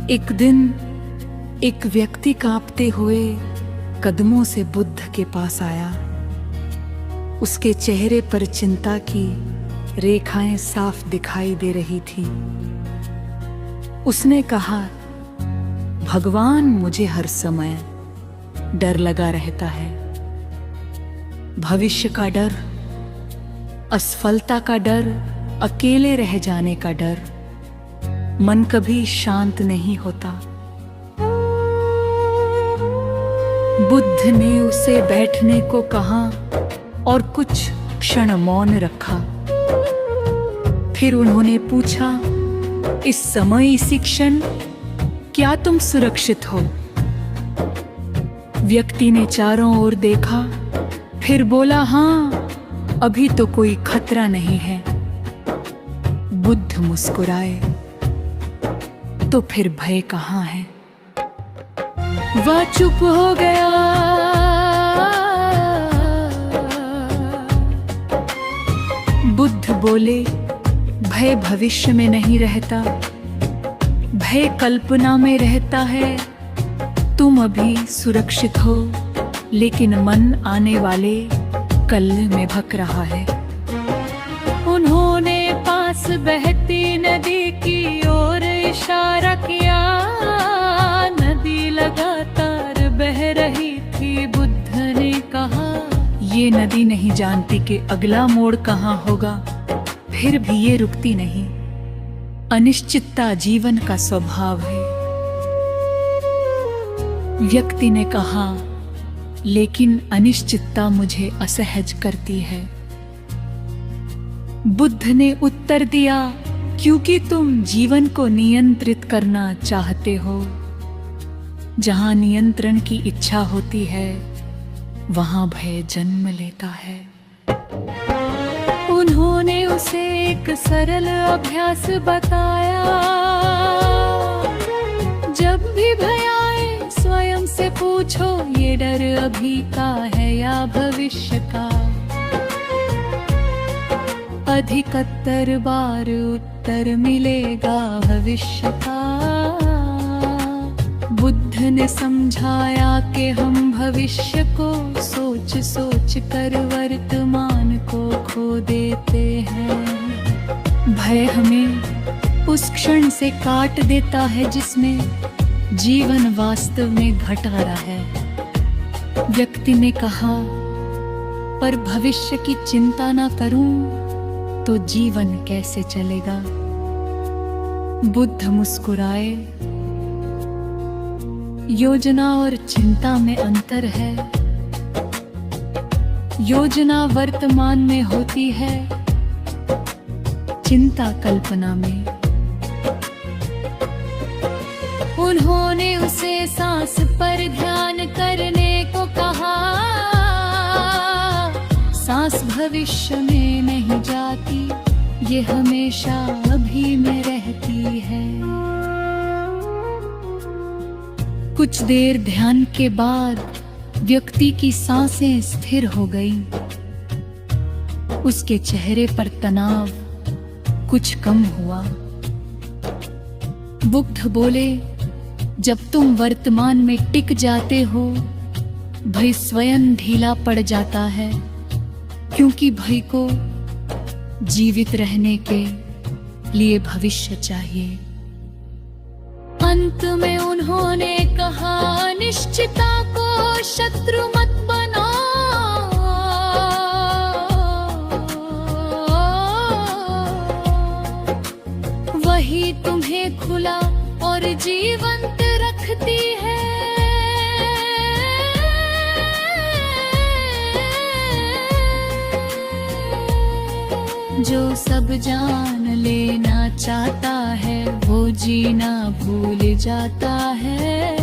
एक दिन एक व्यक्ति कांपते हुए कदमों से बुद्ध के पास आया। उसके चेहरे पर चिंता की रेखाएं साफ दिखाई दे रही थी। उसने कहा, भगवान, मुझे हर समय डर लगा रहता है। भविष्य का डर, असफलता का डर, अकेले रह जाने का डर। मन कभी शांत नहीं होता। बुद्ध ने उसे बैठने को कहा और कुछ क्षण मौन रखा। फिर उन्होंने पूछा, इस समय, इसी क्षण क्या तुम सुरक्षित हो? व्यक्ति ने चारों ओर देखा, फिर बोला, हाँ, अभी तो कोई खतरा नहीं है। बुद्ध मुस्कुराए, तो फिर भय कहाँ है? वह चुप हो गया। बुद्ध बोले, भय भविष्य में नहीं रहता, भय कल्पना में रहता है। तुम अभी सुरक्षित हो, लेकिन मन आने वाले कल में भटक रहा है। उन्होंने पास बहती नदी की ओर इशारा किया। नदी लगातार बह रही थी। बुद्ध ने कहा, ये नदी नहीं जानती कि अगला मोड़ कहाँ होगा, फिर भी ये रुकती नहीं। अनिश्चितता जीवन का स्वभाव है। व्यक्ति ने कहा, लेकिन अनिश्चितता मुझे असहज करती है। बुद्ध ने उत्तर दिया, क्योंकि तुम जीवन को नियंत्रित करना चाहते हो। जहां नियंत्रण की इच्छा होती है, वहां भय जन्म लेता है। उन्होंने उसे एक सरल अभ्यास बताया। जब भी भय आए, स्वयं से पूछो, ये डर अभी का है या भविष्य का? अधिकतर बार उत्तर मिलेगा भविष्य का। बुद्ध ने समझाया कि हम भविष्य को सोच सोच कर वर्तमान को खो देते हैं। भय हमें उस क्षण से काट देता है जिसमें जीवन वास्तव में घट रहा है। व्यक्ति ने कहा, पर भविष्य की चिंता ना करूं तो जीवन कैसे चलेगा? बुद्ध मुस्कुराए, योजना और चिंता में अंतर है। योजना वर्तमान में होती है, चिंता कल्पना में। उन्होंने उसे सांस पर ध्यान करने को कहा। सांस भविष्य में नहीं जाती, ये हमेशा अभी में रहती है। कुछ देर ध्यान के बाद व्यक्ति की सांसें स्थिर हो गईं। उसके चेहरे पर तनाव कुछ कम हुआ। बुद्ध बोले, जब तुम वर्तमान में टिक जाते हो, भय स्वयं ढीला पड़ जाता है, क्योंकि भय को जीवित रहने के लिए भविष्य चाहिए। अंत में उन्होंने कहा, अनिश्चितता को शत्रु मत बनाओ। वही तुम्हें खुला और जीवंत रखती है। जो सब जान लेना चाहता है, वो जीना भूल जाता है।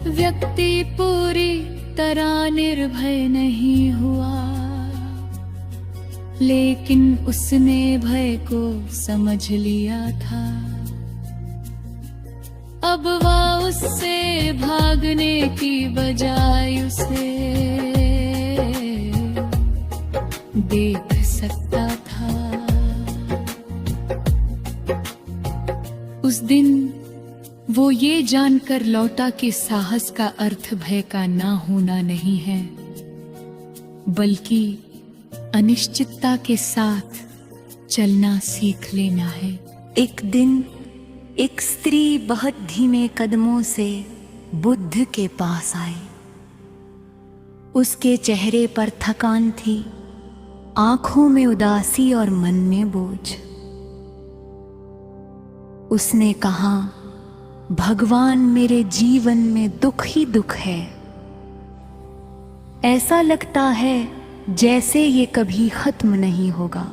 व्यक्ति पूरी तरह निर्भय नहीं हुआ, लेकिन उसने भय को समझ लिया था। अब वह उससे भागने की बजाय उसे देख सकता था। उस दिन वो ये जानकर लौटा कि साहस का अर्थ भय का ना होना नहीं है, बल्कि अनिश्चितता के साथ चलना सीख लेना है। एक दिन एक स्त्री बहुत धीमे कदमों से बुद्ध के पास आई। उसके चेहरे पर थकान थी, आंखों में उदासी और मन में बोझ। उसने कहा, भगवान, मेरे जीवन में दुख ही दुख है। ऐसा लगता है जैसे ये कभी खत्म नहीं होगा।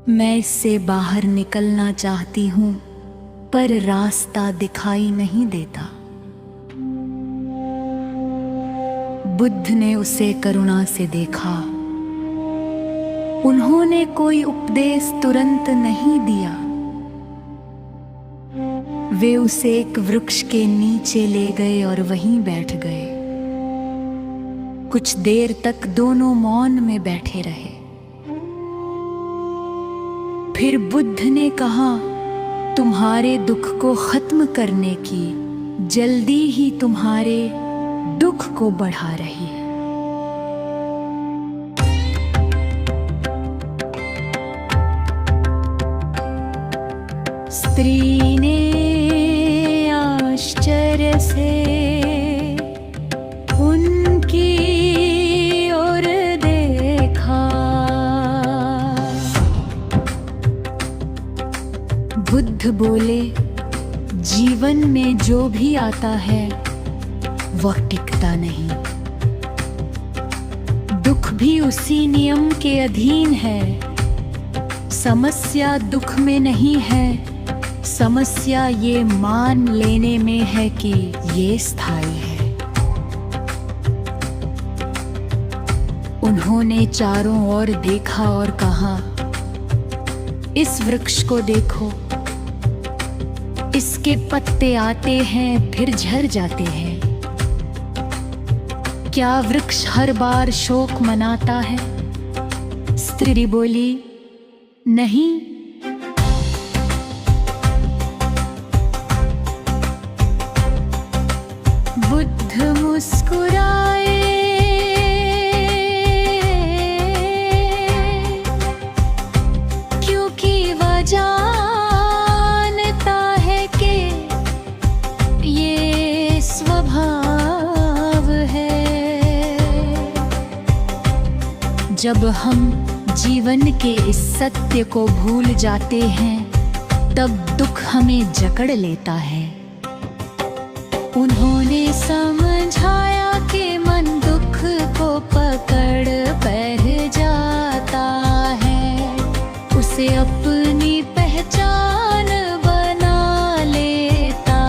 मैं इससे बाहर निकलना चाहती हूं, पर रास्ता दिखाई नहीं देता। बुद्ध ने उसे करुणा से देखा। उन्होंने कोई उपदेश तुरंत नहीं दिया। वे उसे एक वृक्ष के नीचे ले गए और वहीं बैठ गए। कुछ देर तक दोनों मौन में बैठे रहे। फिर बुद्ध ने कहा, तुम्हारे दुख को खत्म करने की जल्दी ही तुम्हारे दुख को बढ़ा रही है। स्त्री ने आश्चर्य से उनकी ओर देखा। बुद्ध बोले, जीवन में जो भी आता है वह टिकता नहीं। दुख भी उसी नियम के अधीन है। समस्या दुख में नहीं है, समस्या ये मान लेने में है कि ये स्थायी है। उन्होंने चारों ओर देखा और कहा, इस वृक्ष को देखो, इसके पत्ते आते हैं फिर झड़ जाते हैं। क्या वृक्ष हर बार शोक मनाता है? स्त्री बोली, नहीं। बुद्ध मुस्कुराए, क्योंकि वह जानता है कि ये स्वभाव है। जब हम जीवन के इस सत्य को भूल जाते हैं, तब दुख हमें जकड़ लेता है। उन्होंने समझाया कि मन दुख को पकड़ बैठ जाता है, उसे अपनी पहचान बना लेता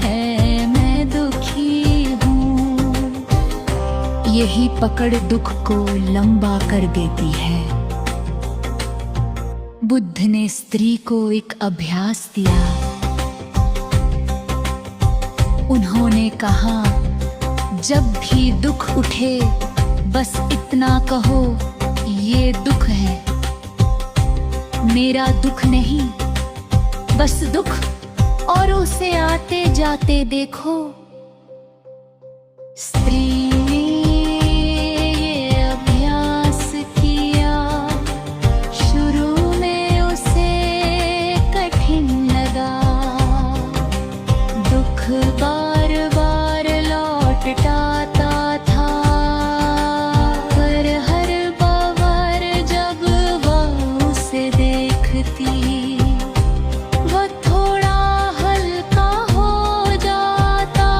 है। मैं दुखी हूँ, यही पकड़ दुख को लंबा कर देती है। बुद्ध ने स्त्री को एक अभ्यास दिया। उन्होंने कहा, जब भी दुख उठे बस इतना कहो, ये दुख है, मेरा दुख नहीं, बस दुख, और उसे आते जाते देखो। स्त्री ने ये अभ्यास किया। शुरू में उसे कठिन लगा। दुख बार बार लौटता था, पर हर बार जब वह उसे देखती, वह थोड़ा हल्का हो जाता।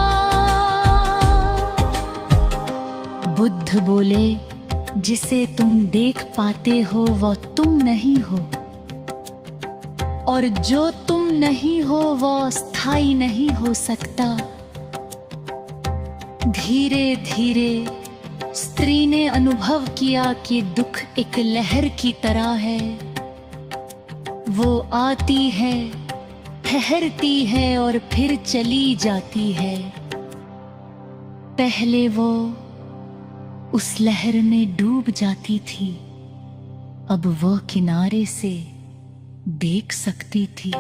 बुद्ध बोले, जिसे तुम देख पाते हो वह तुम नहीं हो, और जो तुम नहीं हो वह स्थायी नहीं हो सकता। धीरे धीरे स्त्री ने अनुभव किया कि दुख एक लहर की तरह है। वो आती है, ठहरती है और फिर चली जाती है। पहले वो उस लहर में डूब जाती थी, अब वो किनारे से देख सकती थी।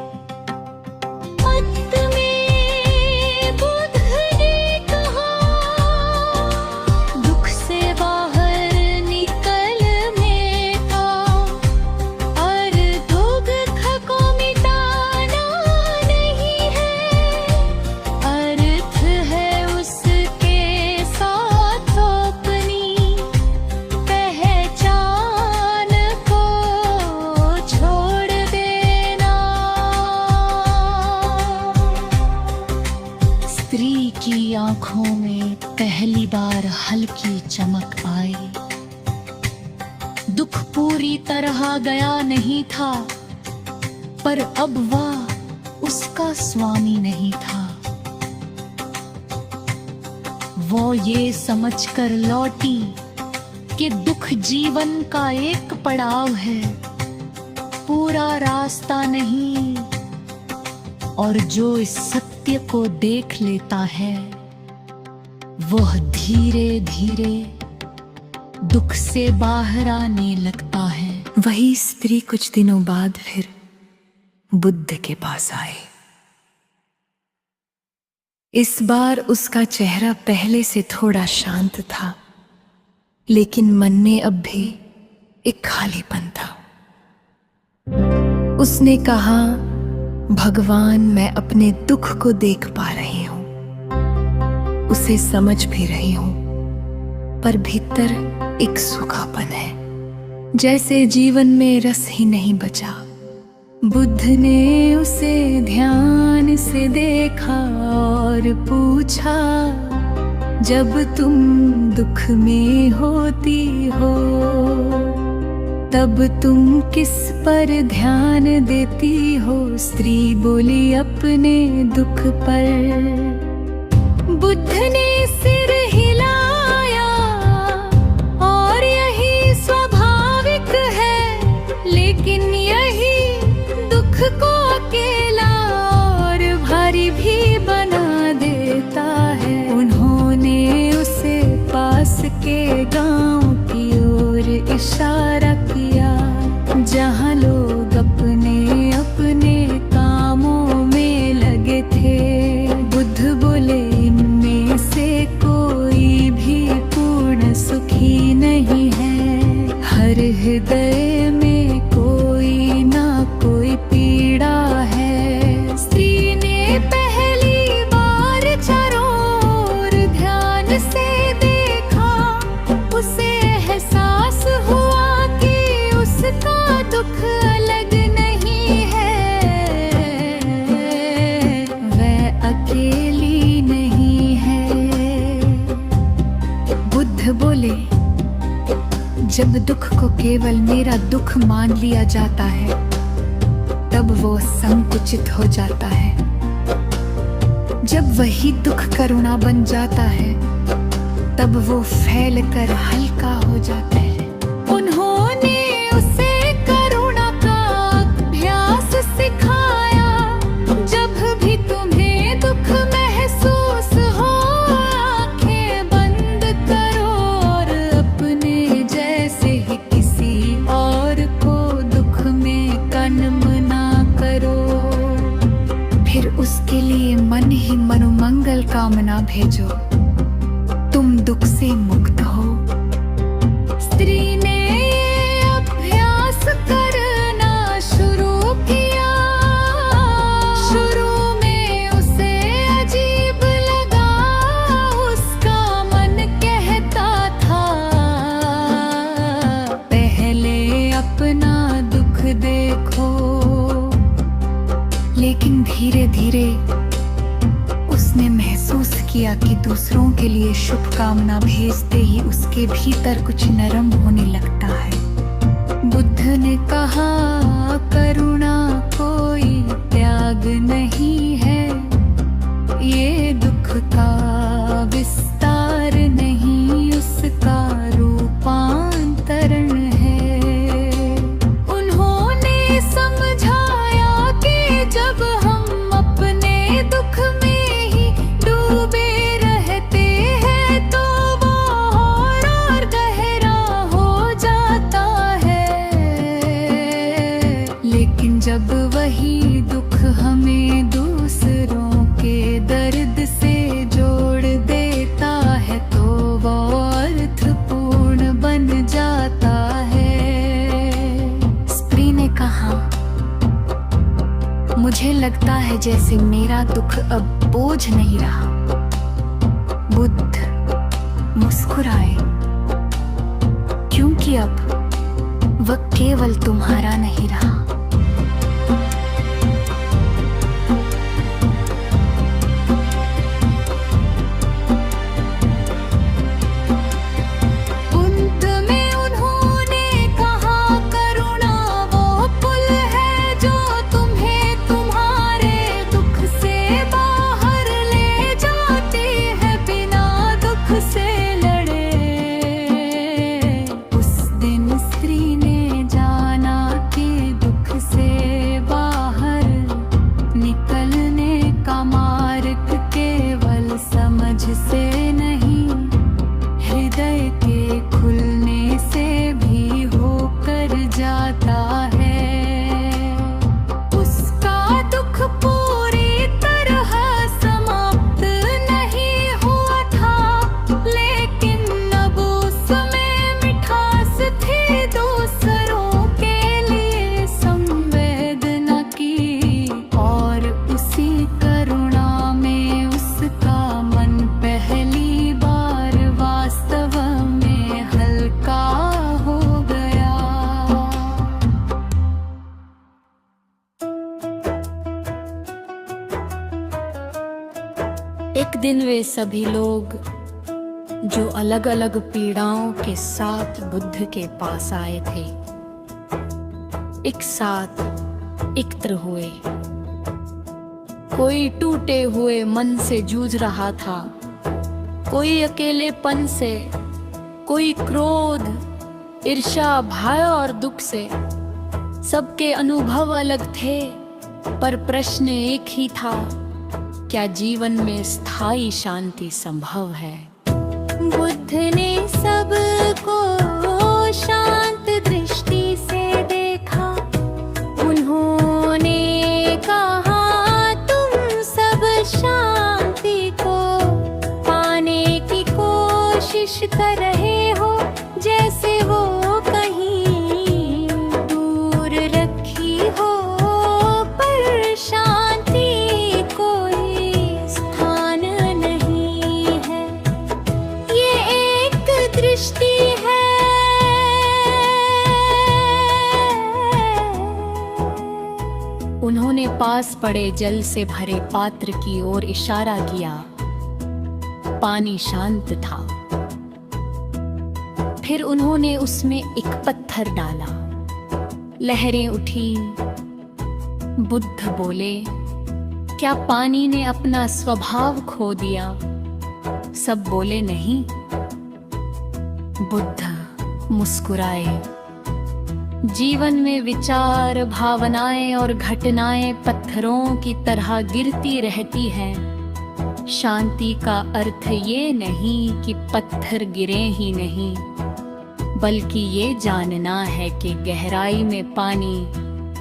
दुख से बाहर निकलने का अर्थ को मिटाना नहीं है, अर्थ है उसके साथ अपनी पहचान को छोड़ देना। स्त्री की आंखों में पहली बार हल्की चमक आई। दुख पूरी तरह गया नहीं था, पर अब वह उसका स्वामी नहीं था। वो ये समझकर लौटी कि दुख जीवन का एक पड़ाव है, पूरा रास्ता नहीं। और जो इस सत्य को देख लेता है, वह धीरे धीरे दुख से बाहर आने लगता है। वही स्त्री कुछ दिनों बाद फिर बुद्ध के पास आई। इस बार उसका चेहरा पहले से थोड़ा शांत था, लेकिन मन में अब भी एक खालीपन था। उसने कहा, भगवान, मैं अपने दुख को देख पा रही हूं, उसे समझ भी रही हूं, पर भीतर एक सूखापन है, जैसे जीवन में रस ही नहीं बचा। बुद्ध ने उसे ध्यान से देखा और पूछा, जब तुम दुख में होती हो तब तुम किस पर ध्यान देती हो? स्त्री बोली, अपने दुख पर। बुद्ध ने सिर हिलाया, और यही स्वाभाविक है, लेकिन यही दुख को अकेला और भारी भी बना देता है। उन्होंने उसे पास के गांव की ओर इशारा किया, जहां लोग अपने अपने कामों में लगे थे। बुद्ध बोले, इनमें से कोई भी पूर्ण सुखी नहीं है। हर हृदय में कोई ना कोई पीड़ा है। स्त्री ने पहली बार चारों ओर ध्यान से देखा। उसे एहसास हुआ कि उसका दुख अलग नहीं है, वह अकेली नहीं है। बुद्ध बोले, जब दुख को केवल मेरा दुख मान लिया जाता है, तब वो संकुचित हो जाता है। जब वही दुख करुणा बन जाता है, तब वो फैल कर हल्का हो जाता है। उन्होंने उसे करुणा का अभ्यास सिखाया। जब भी तुम्हें दुख महसूस हो, आंखें बंद करो और अपने जैसे ही किसी और को दुख में कर्म ना करो। फिर उसके लिए मन ही मनोमंगल कामना भेजो, तुम दुख से मुक्त हो। स्त्री ने अभ्यास करना शुरू किया। शुरू में उसे अजीब लगा, उसका मन कहता था, पहले अपना दुख देखो। लेकिन धीरे धीरे उसने महसूस किया कि दूसरों के लिए शुभकामना भेजते ही उसके भीतर कुछ नरम होने लगता है। बुद्ध ने कहा, करुणा कोई त्याग नहीं है, ये दुख का विस्तार नहीं, उसका रूपांतरण है। उन्होंने समझाया कि जब हम अपने दुख में डूबे रहते हैं, तो वो और गहरा हो जाता है। लेकिन जब वही दुख हमें दूसरों के दर्द से जोड़ देता है तो वो अर्थपूर्ण बन जाता है। स्त्री ने कहा, मुझे लगता है जैसे मेरा दुख अब बोझ नहीं रहा। बुद्ध मुस्कुराए, क्योंकि अब वह केवल तुम्हारा नहीं रहा। बुद्ध में उन्होंने कहा, करुणा वो पुल है जो तुम्हें तुम्हारे दुख से बाहर ले जाती है, बिना दुख से लड़े। उस दिन स्त्री ने जाना कि दुख से बाहर निकलने का मार्ग केवल समझ से नहीं, हृदय के खुलने से भी होकर जाता है। उसका दुख पूरी तरह समाप्त नहीं हुआ था, लेकिन अब उसमें मिठास थी दूसरों के लिए संवेदना की, और उसी करुणा में उसका मन पहली बार वास्तव में हल्का हो गया। एक दिन वे सभी लोग जो अलग अलग पीड़ाओं के साथ बुद्ध के पास आए थे, एक साथ एकत्र हुए। कोई टूटे हुए मन से जूझ रहा था, कोई अकेलेपन से, कोई क्रोध, ईर्ष्या, भय और दुख से। सबके अनुभव अलग थे, पर प्रश्न एक ही था, क्या जीवन में स्थायी शांति संभव है? बुद्ध ने सबको शांत दृष्टि से देखा। उन्होंने कहा, तुम सब शांति को पाने की कोशिश कर रहे हो, जैसे वो कहीं दूर रखी हो, पर शांति कोई स्थान नहीं है। ये एक दृष्टि है, उन्होंने पास पड़े जल से भरे पात्र की ओर इशारा किया। पानी शांत था। फिर उन्होंने उसमें एक पत्थर डाला। लहरें उठी। बुद्ध बोले, क्या पानी ने अपना स्वभाव खो दिया? सब बोले नहीं। बुद्ध मुस्कुराए। जीवन में विचार, भावनाएं और घटनाएं पत्थरों की तरह गिरती रहती हैं। शांति का अर्थ ये नहीं कि पत्थर गिरे ही नहीं, बल्कि ये जानना है कि गहराई में पानी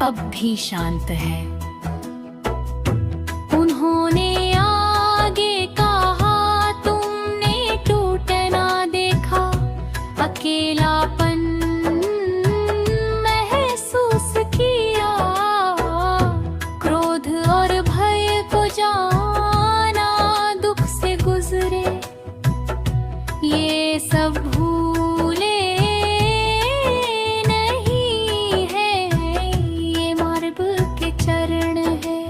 अब भी शांत है। उन्होंने आगे कहा, तुमने टूटना देखा, अकेलापन महसूस किया, क्रोध और भय को जाना, दुख से गुजरे, ये सब भूले नहीं है, ये मार्ग के चरण है।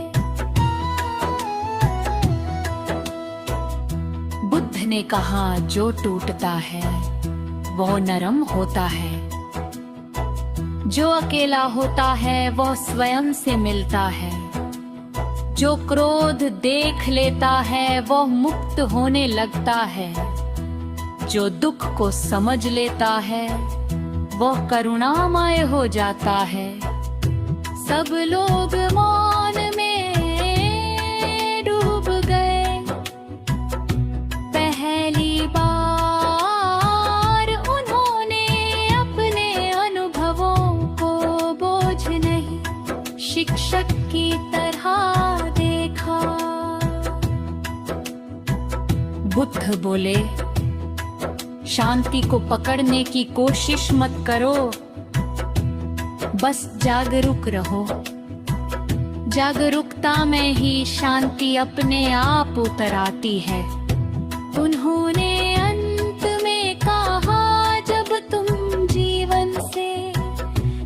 बुद्ध ने कहा, जो टूटता है वो नरम होता है, जो अकेला होता है वो स्वयं से मिलता है, जो क्रोध देख लेता है वो मुक्त होने लगता है, जो दुख को समझ लेता है वो करुणामय हो जाता है। सब लोग मौन में डूब गए। पहली बार उन्होंने अपने अनुभवों को बोझ नहीं, शिक्षक की तरह देखा। बुद्ध बोले, शांति को पकड़ने की कोशिश मत करो, बस जागरूक रहो। जागरूकता में ही शांति अपने आप उतर आती है। उन्होंने अंत में कहा, जब तुम जीवन से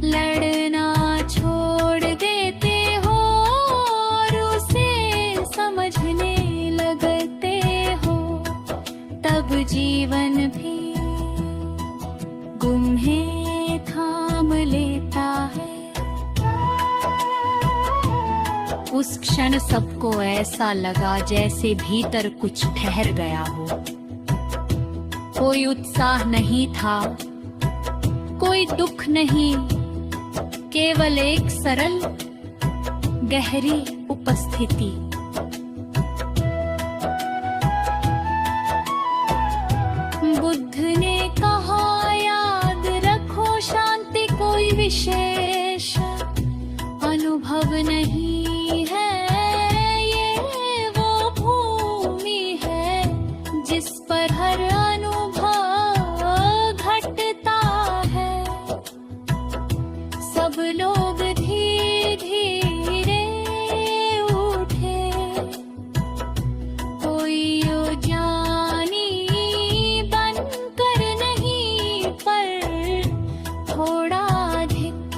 लड़ना छोड़ देते हो और उसे समझने लगते हो, तब जीवन भी तुम्हें थाम लेता है। उस क्षण सबको ऐसा लगा जैसे भीतर कुछ ठहर गया हो। कोई उत्साह नहीं था, कोई दुख नहीं, केवल एक सरल गहरी उपस्थिति। बुद्ध ने कहा, याद रखो, शांति कोई विशेष अनुभव नहीं है, ये वो भूमि है जिस पर हर अनुभव घटता है। सब लोग धीरे धीरे उठे, कोई जानी बनकर नहीं, पर थोड़ा अधिक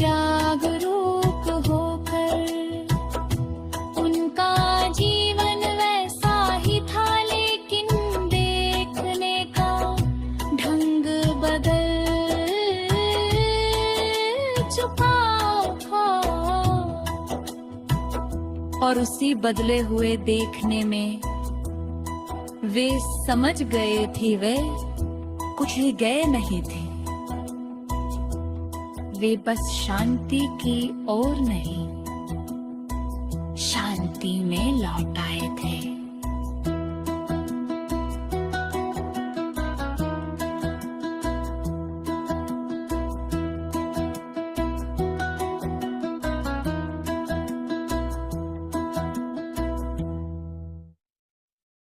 जागरूक होकर। उनका जीवन वैसा ही था, लेकिन देखने का ढंग बदल चुका था। और उसी बदले हुए देखने में वे समझ गए थे, वे कुछ ही गए नहीं थे, वे बस शांति की ओर नहीं, शांति में लौट आए थे।